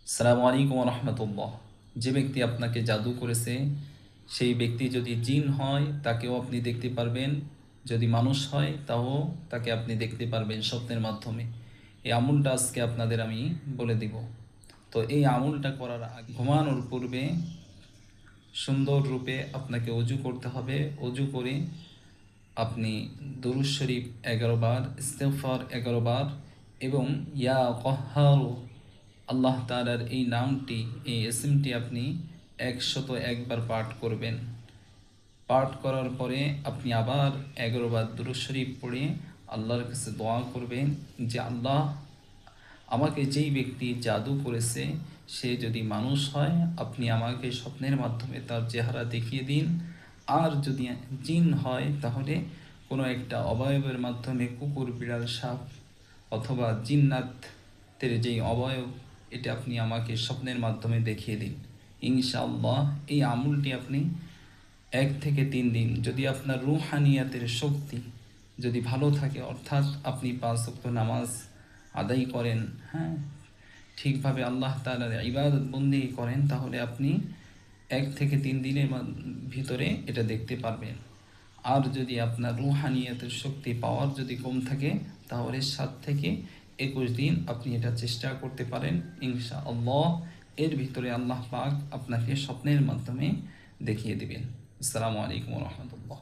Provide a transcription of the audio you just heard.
আসসালামু আলাইকুম রহমতুল্লাহ। যে ব্যক্তি আপনাকে জাদু করেছে সেই ব্যক্তি যদি জিন হয় তাকেও আপনি দেখতে পারবেন, যদি মানুষ হয় তাও তাকে আপনি দেখতে পারবেন স্বপ্নের মাধ্যমে। এই আমলটা আজকে আপনাদের আমি বলে দিব। তো এই আমলটা করার আগে ঘুমানোর পূর্বে সুন্দর রূপে আপনাকে অজু করতে হবে। অজু করে আপনি দুরূদ শরীফ 11 বার, ইস্তেগফার 11 বার এবং ইয়া কহ্হার আল্লাহ তাআলার এই নামটি, এই ইসমটি আপনি 101 বার পাঠ করবেন। পাঠ করার পরে আপনি আবার 11 বার দুরূদ শরীফ পড়ে আল্লাহর কাছে দোয়া করবেন যে আল্লাহ, আমাকে যেই ব্যক্তি জাদু করেছে সে যদি মানুষ হয় আপনি আমাকে স্বপ্নের মাধ্যমে তার চেহারা দেখিয়ে দিন। আর যদি জিন হয় তাহলে কোনো একটা অবয়বের মাধ্যমে, কুকুর, বিড়াল, সাপ অথবা জিন্নাতের যেই অবয়ব, এটা আপনি আমাকে স্বপ্নের মাধ্যমে দেখিয়ে দিন। ইনশাআল্লাহ এই আমলটি আপনি 1 থেকে 3 দিন, যদি আপনার রুহানিয়াতের শক্তি যদি ভালো থাকে, অর্থাৎ আপনি 5 ওয়াক্ত নামাজ আদায় করেন, হ্যাঁ, ঠিকভাবে আল্লাহ তাআলার ইবাদত বন্দেগী করেন, তাহলে আপনি 1 থেকে 3 দিনের ভিতরে এটা দেখতে পারবেন। আর যদি আপনার রুহানিয়াতের শক্তি, পাওয়ার যদি কম থাকে, তাহলে 7 থেকে 21 দিন আপনি এটা চেষ্টা করতে পারেন। ইনশাআল্লাহ এর ভিতরে আল্লাহ পাক আপনাকে স্বপ্নের মাধ্যমে দেখিয়ে দিবেন। আসসালামু আলাইকুম রহমতুল্লাহ।